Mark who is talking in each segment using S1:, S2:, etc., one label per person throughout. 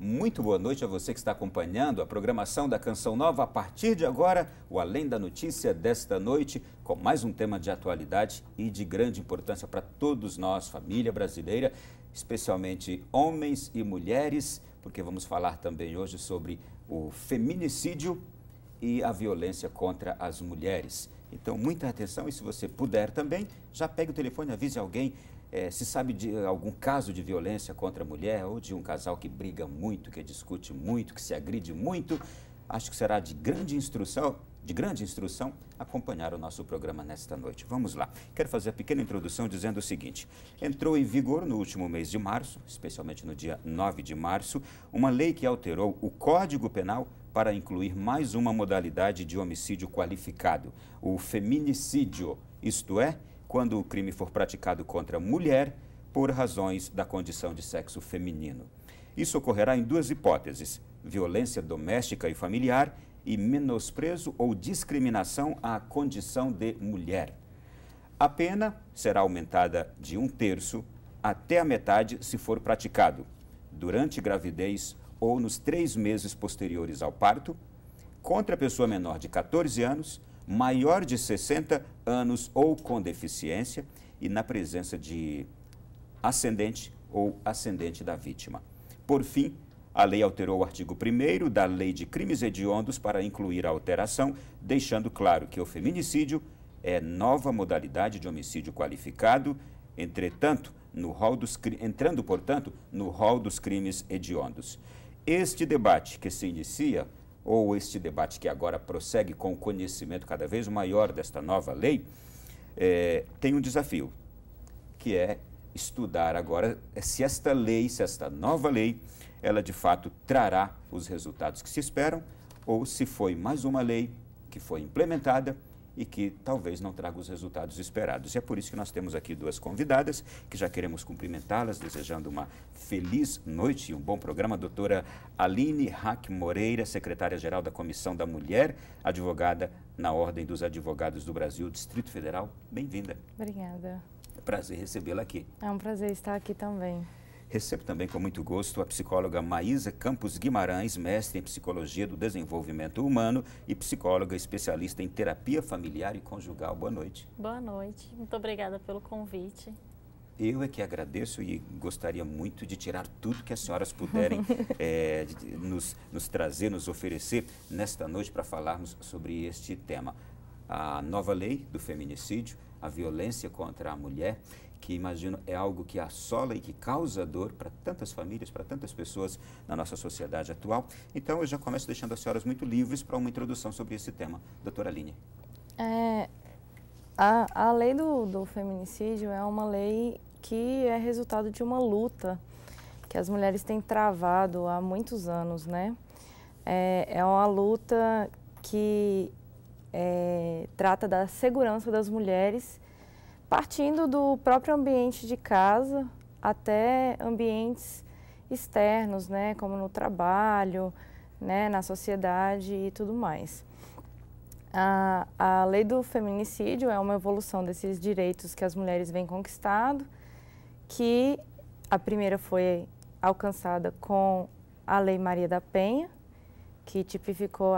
S1: Muito boa noite a você que está acompanhando a programação da Canção Nova. A partir de agora, o Além da Notícia desta noite, com mais um tema de atualidade e de grande importância para todos nós, família brasileira, especialmente homens e mulheres, porque vamos falar também hoje sobre o feminicídio e a violência contra as mulheres. Então, muita atenção e se você puder também, já pegue o telefone e avise alguém. Se sabe de algum caso de violência contra a mulher ou de um casal que briga muito, que discute muito, que se agride muito, acho que será de grande instrução acompanhar o nosso programa nesta noite. Vamos lá. Quero fazer a pequena introdução dizendo o seguinte. Entrou em vigor no último mês de março, especialmente no dia 9 de março, uma lei que alterou o Código Penal para incluir mais uma modalidade de homicídio qualificado, o feminicídio, isto é, quando o crime for praticado contra a mulher por razões da condição de sexo feminino. Isso ocorrerá em duas hipóteses, violência doméstica e familiar e menosprezo ou discriminação à condição de mulher. A pena será aumentada de 1/3 até a metade se for praticado durante gravidez ou nos 3 meses posteriores ao parto, contra a pessoa menor de 14 anos, maior de 60 anos ou com deficiência e na presença de ascendente ou ascendente da vítima. Por fim, a lei alterou o artigo 1º da Lei de Crimes Hediondos para incluir a alteração, deixando claro que o feminicídio é nova modalidade de homicídio qualificado, entrando, portanto, no rol dos crimes hediondos. Este debate que se inicia, ou este debate que agora prossegue com o conhecimento cada vez maior desta nova lei, tem um desafio, que é estudar agora se esta lei, se esta nova lei, ela de fato trará os resultados que se esperam, ou se foi mais uma lei que foi implementada e que talvez não traga os resultados esperados. E é por isso que nós temos aqui duas convidadas, que já queremos cumprimentá-las, desejando uma feliz noite e um bom programa. A doutora Aline Hack Moreira, secretária-geral da Comissão da Mulher, advogada na Ordem dos Advogados do Brasil, Distrito Federal. Bem-vinda.
S2: Obrigada.
S1: É um prazer recebê-la aqui.
S2: É um prazer estar aqui também.
S1: Recebo também com muito gosto a psicóloga Maísa Campos Guimarães, mestre em Psicologia do Desenvolvimento Humano e psicóloga especialista em terapia familiar e conjugal. Boa noite.
S3: Boa noite. Muito obrigada pelo convite.
S1: Eu é que agradeço e gostaria muito de tirar tudo que as senhoras puderem nos trazer, nos oferecer nesta noite para falarmos sobre este tema. A nova lei do feminicídio, a violência contra a mulher, que imagino é algo que assola e que causa dor para tantas famílias, para tantas pessoas na nossa sociedade atual. Então, eu já começo deixando as senhoras muito livres para uma introdução sobre esse tema. Doutora Aline.
S2: A lei do feminicídio é uma lei que é resultado de uma luta que as mulheres têm travado há muitos anos, né? É uma luta que trata da segurança das mulheres, partindo do próprio ambiente de casa até ambientes externos, né, como no trabalho, né, na sociedade e tudo mais. A lei do feminicídio é uma evolução desses direitos que as mulheres vêm conquistando, que a primeira foi alcançada com a Lei Maria da Penha, que tipificou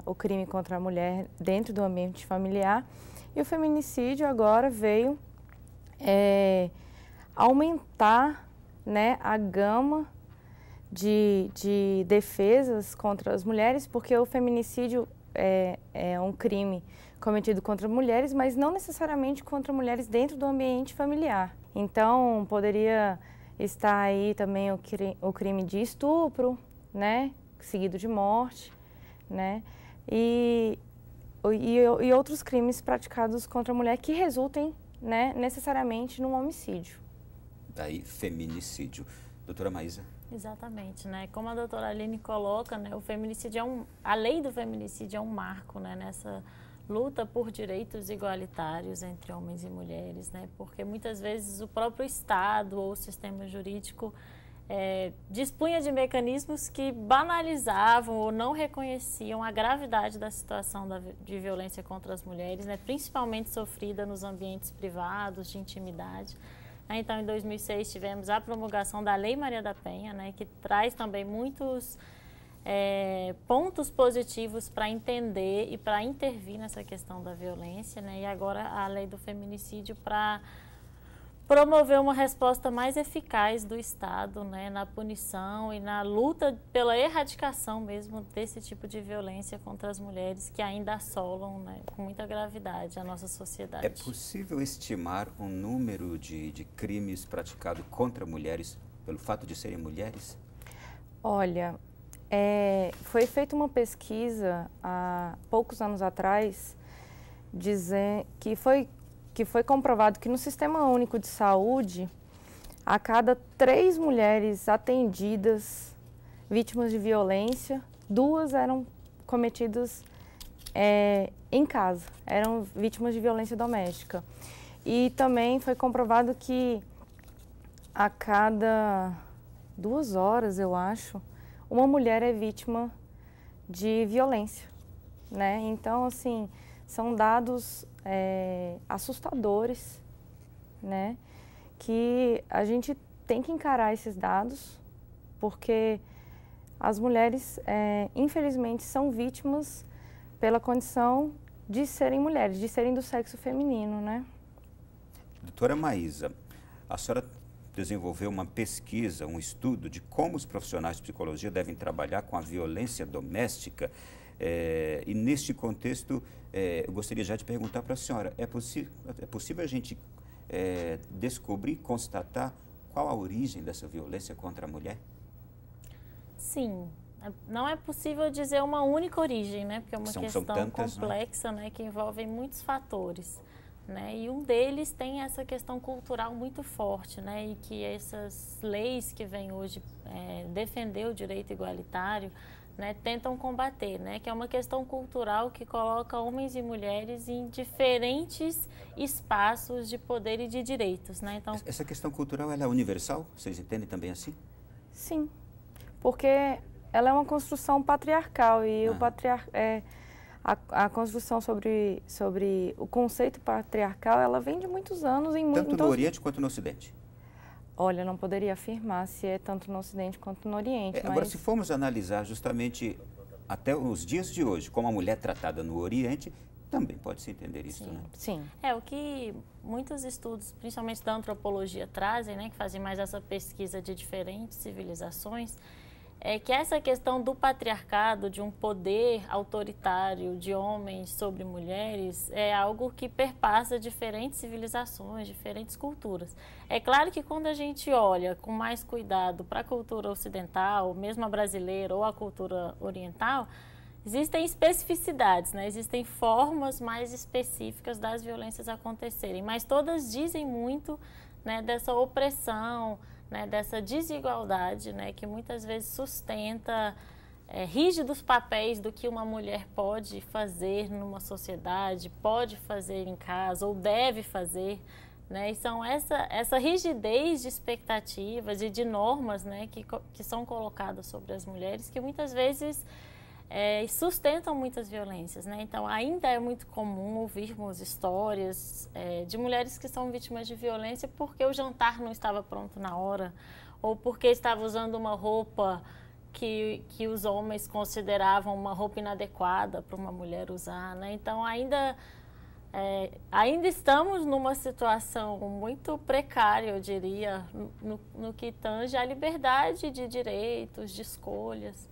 S2: o crime contra a mulher dentro do ambiente familiar. E o feminicídio agora veio aumentar, né, a gama de defesas contra as mulheres, porque o feminicídio é um crime cometido contra mulheres, mas não necessariamente contra mulheres dentro do ambiente familiar. Então, poderia estar aí também o crime de estupro, né, seguido de morte, né, e outros crimes praticados contra a mulher que resultem, né, necessariamente num homicídio.
S1: Daí, feminicídio. Doutora Maísa.
S3: Exatamente, né? Como a doutora Aline coloca, né, o feminicídio a lei do feminicídio é um marco, né, nessa luta por direitos igualitários entre homens e mulheres, né? Porque muitas vezes o próprio Estado ou o sistema jurídico dispunha de mecanismos que banalizavam ou não reconheciam a gravidade da situação de violência contra as mulheres, né, principalmente sofrida nos ambientes privados, de intimidade. Então, em 2006, tivemos a promulgação da Lei Maria da Penha, né, que traz também muitos pontos positivos para entender e para intervir nessa questão da violência, né, e agora a Lei do Feminicídio para promover uma resposta mais eficaz do Estado, né, na punição e na luta pela erradicação mesmo desse tipo de violência contra as mulheres que ainda assolam, né, com muita gravidade a nossa sociedade.
S1: É possível estimar um número de crimes praticados contra mulheres pelo fato de serem mulheres?
S2: Olha, foi feita uma pesquisa há poucos anos atrás, dizendo que foi comprovado que no Sistema Único de Saúde, a cada 3 mulheres atendidas, vítimas de violência, 2 eram cometidas em casa, eram vítimas de violência doméstica. E também foi comprovado que a cada 2 horas, eu acho, uma mulher é vítima de violência, né? Então, assim, são dados assustadores, né? Que a gente tem que encarar esses dados, porque as mulheres, infelizmente, são vítimas pela condição de serem mulheres, de serem do sexo feminino, né?
S1: Doutora Maísa, a senhora desenvolveu uma pesquisa, um estudo de como os profissionais de psicologia devem trabalhar com a violência doméstica. E neste contexto, eu gostaria já de perguntar para a senhora, é possível a gente descobrir, constatar qual a origem dessa violência contra a mulher?
S3: Sim, não é possível dizer uma única origem, né? Porque é uma questão
S1: tantas,
S3: complexa, né? Que envolve muitos fatores, né? E um deles tem essa questão cultural muito forte, né? E que essas leis que vêm hoje defender o direito igualitário, né, tentam combater, né, que é uma questão cultural que coloca homens e mulheres em diferentes espaços de poder e de direitos, né? Então,
S1: essa questão cultural, ela é universal? Vocês entendem também assim?
S2: Sim, porque ela é uma construção patriarcal e a construção sobre o conceito patriarcal, ela vem de muitos anos em
S1: tanto no Oriente quanto no Ocidente.
S2: Olha, não poderia afirmar se é tanto no Ocidente quanto no Oriente.
S1: Agora, se formos analisar justamente até os dias de hoje, como a mulher é tratada no Oriente, também pode-se entender isso,
S3: sim,
S1: né?
S2: Sim.
S3: O que muitos estudos, principalmente da antropologia, trazem, né, que fazem mais essa pesquisa de diferentes civilizações, é que essa questão do patriarcado, de um poder autoritário de homens sobre mulheres, é algo que perpassa diferentes civilizações, diferentes culturas. É claro que quando a gente olha com mais cuidado para a cultura ocidental, mesmo a brasileira ou a cultura oriental, existem especificidades, né? Existem formas mais específicas das violências acontecerem, mas todas dizem muito, né, dessa opressão, né, dessa desigualdade, né, que muitas vezes sustenta rígidos papéis do que uma mulher pode fazer numa sociedade, pode fazer em casa ou deve fazer, né, e são essa rigidez de expectativas e de normas, né, que são colocadas sobre as mulheres que muitas vezes sustentam muitas violências, né? Então, ainda é muito comum ouvirmos histórias de mulheres que são vítimas de violência porque o jantar não estava pronto na hora ou porque estava usando uma roupa que os homens consideravam uma roupa inadequada para uma mulher usar, né? Então, ainda estamos numa situação muito precária, eu diria, no que tange à liberdade de direitos, de escolhas.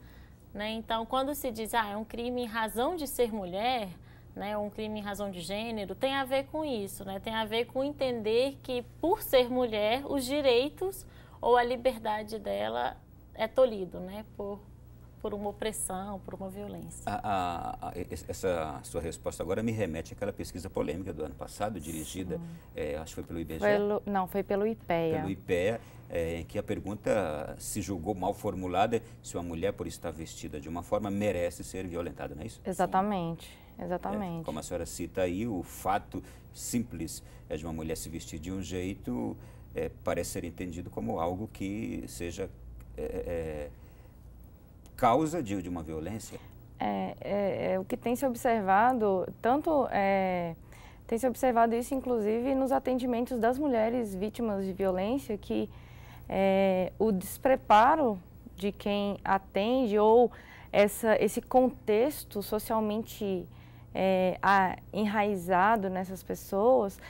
S3: Né? Então, quando se diz é um crime em razão de ser mulher, né, um crime em razão de gênero, tem a ver com isso, né? Tem a ver com entender que, por ser mulher, os direitos ou a liberdade dela é tolido, né, por uma opressão, por uma violência.
S1: Essa sua resposta agora me remete àquela pesquisa polêmica do ano passado, dirigida, acho que foi pelo IBGE?
S2: Foi pelo IPEA.
S1: Pelo IPEA, em que a pergunta se julgou mal formulada, se uma mulher, por estar vestida de uma forma, merece ser violentada, não é isso?
S2: Exatamente, exatamente.
S1: Como a senhora cita aí, o fato simples de uma mulher se vestir de um jeito parece ser entendido como algo que seja causa de uma violência.
S2: O que tem se observado, tanto Tem se observado isso, inclusive, nos atendimentos das mulheres vítimas de violência, que o despreparo de quem atende ou esse contexto socialmente enraizado nessas pessoas,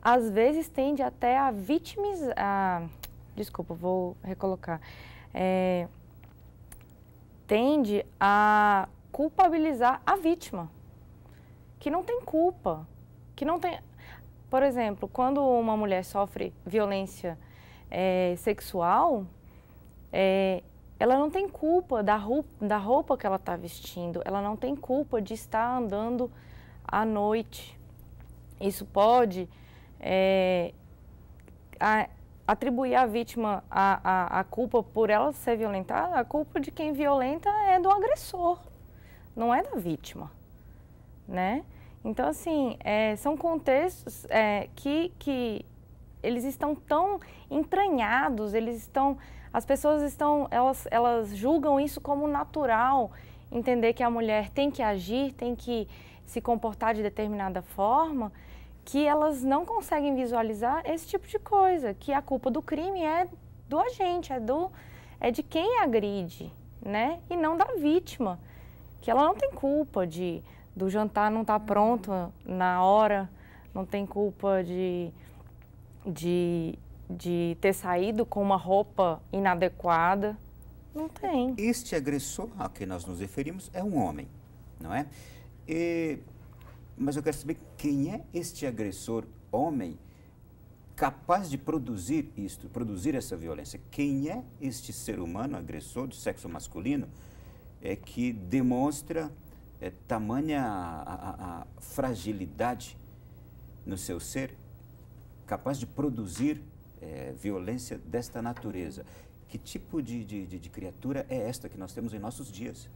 S2: às vezes tende até a vitimizar, desculpa, vou recolocar, tende a culpabilizar a vítima, que não tem culpa, que não tem... Por exemplo, quando uma mulher sofre violência sexual, ela não tem culpa da roupa que ela está vestindo, ela não tem culpa de estar andando à noite. Isso pode atribuir à vítima a culpa por ela ser violentada. A culpa de quem violenta é do agressor, não é da vítima, né? Então, assim, são contextos que eles estão tão entranhados, as pessoas elas julgam isso como natural, entender que a mulher tem que agir, tem que se comportar de determinada forma, que elas não conseguem visualizar esse tipo de coisa, que a culpa do crime é do agente, é de quem agride, né? E não da vítima, que ela não tem culpa do jantar não estar pronto na hora, não tem culpa de ter saído com uma roupa inadequada, não tem.
S1: Este agressor a quem nós nos referimos é um homem, não é? Mas eu quero saber quem é este agressor homem capaz de produzir isto, produzir essa violência. Quem é este ser humano agressor do sexo masculino que demonstra tamanha a fragilidade no seu ser, capaz de produzir violência desta natureza? Que tipo de criatura é esta que nós temos em nossos dias?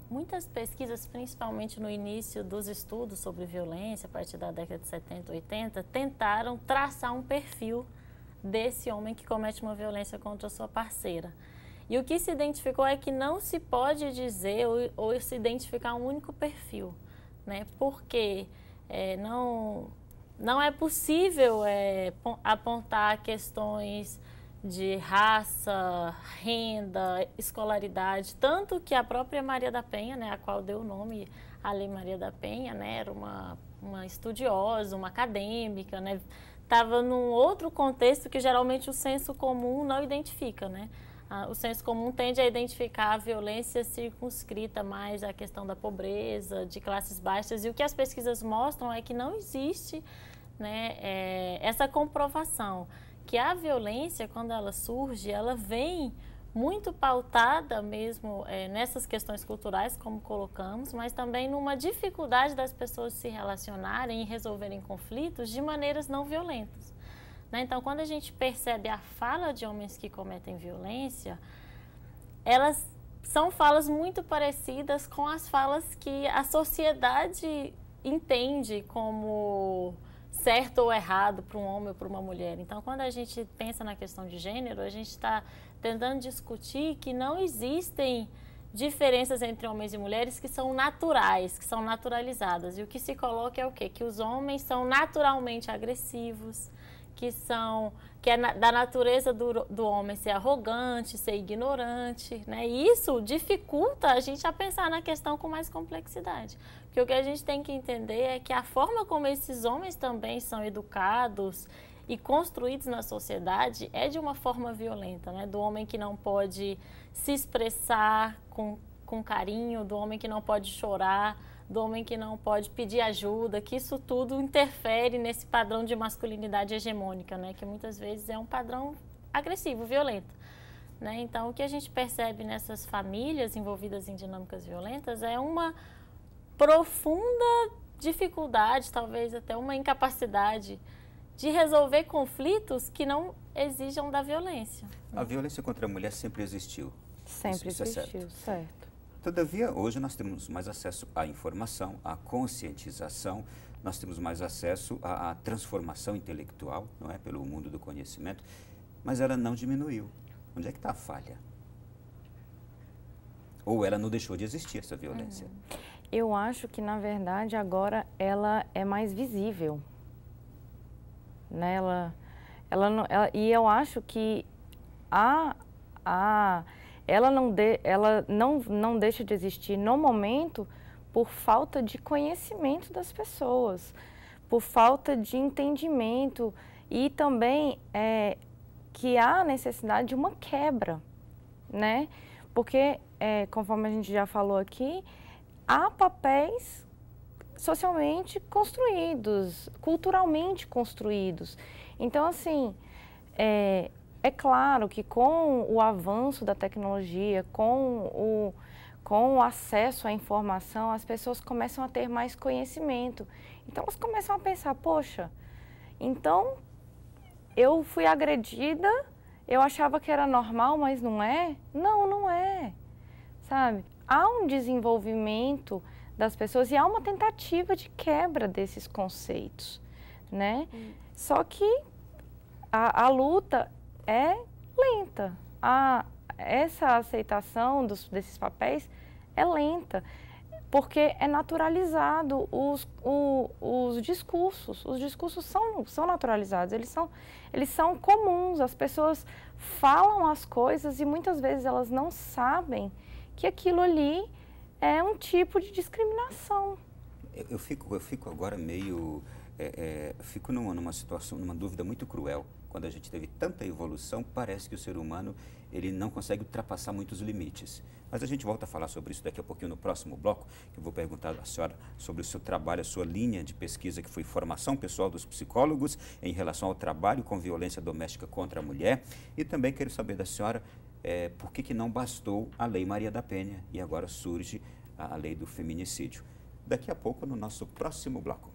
S3: Muitas pesquisas, principalmente no início dos estudos sobre violência, a partir da década de 70, 80, tentaram traçar um perfil desse homem que comete uma violência contra a sua parceira. E o que se identificou é que não se pode dizer ou se identificar um único perfil, né? Porque não é possível apontar questões de raça, renda, escolaridade, tanto que a própria Maria da Penha, né, a qual deu o nome à Lei Maria da Penha, né, era uma estudiosa, uma acadêmica, né, estava num outro contexto que geralmente o senso comum não identifica, né. O senso comum tende a identificar a violência circunscrita mais à questão da pobreza, de classes baixas, e o que as pesquisas mostram é que não existe, né, essa comprovação que a violência, quando ela surge, ela vem muito pautada mesmo nessas questões culturais, como colocamos, mas também numa dificuldade das pessoas se relacionarem e resolverem conflitos de maneiras não violentas, né? Então, quando a gente percebe a fala de homens que cometem violência, elas são falas muito parecidas com as falas que a sociedade entende como certo ou errado para um homem ou para uma mulher. Então, quando a gente pensa na questão de gênero, a gente está tentando discutir que não existem diferenças entre homens e mulheres que são naturais, que são naturalizadas. E o que se coloca é o quê? Que os homens são naturalmente agressivos, que é da natureza do homem ser arrogante, ser ignorante, né? E isso dificulta a gente a pensar na questão com mais complexidade. Porque o que a gente tem que entender é que a forma como esses homens também são educados e construídos na sociedade é de uma forma violenta, né? Do homem que não pode se expressar com carinho, do homem que não pode chorar, do homem que não pode pedir ajuda, que isso tudo interfere nesse padrão de masculinidade hegemônica, né? Que muitas vezes é um padrão agressivo, violento, né? Então, o que a gente percebe nessas famílias envolvidas em dinâmicas violentas é uma profunda dificuldade, talvez até uma incapacidade de resolver conflitos que não exijam da violência.
S1: A violência contra a mulher sempre existiu.
S2: Sempre
S1: isso
S2: existiu,
S1: é certo.
S2: certo.
S1: Todavia, hoje nós temos mais acesso à informação, à conscientização, nós temos mais acesso à transformação intelectual, não é, pelo mundo do conhecimento, mas ela não diminuiu. Onde é que está a falha? Ou ela não deixou de existir, essa violência?
S2: Eu acho que, na verdade, agora ela é mais visível, né? E eu acho que ela não deixa de existir no momento por falta de conhecimento das pessoas, por falta de entendimento e também que há necessidade de uma quebra, né? Porque, conforme a gente já falou aqui, há papéis socialmente construídos, culturalmente construídos. Então, assim, é claro que com o avanço da tecnologia, com o acesso à informação, as pessoas começam a ter mais conhecimento. Então, elas começam a pensar, poxa, então eu fui agredida, eu achava que era normal, mas não é? Não, não é, sabe? Há um desenvolvimento das pessoas e há uma tentativa de quebra desses conceitos, né? Só que a luta é lenta. Essa aceitação desses papéis é lenta, porque é naturalizado os discursos. Os discursos são naturalizados, eles são comuns. As pessoas falam as coisas e muitas vezes elas não sabem que aquilo ali é um tipo de discriminação.
S1: Eu fico agora meio... fico numa situação, numa dúvida muito cruel. Quando a gente teve tanta evolução, parece que o ser humano ele não consegue ultrapassar muitos limites. Mas a gente volta a falar sobre isso daqui a pouquinho no próximo bloco, que eu vou perguntar à senhora sobre o seu trabalho, a sua linha de pesquisa, que foi formação pessoal dos psicólogos em relação ao trabalho com violência doméstica contra a mulher. E também quero saber da senhora por que não bastou a Lei Maria da Penha e agora surge a lei do feminicídio. Daqui a pouco no nosso próximo bloco.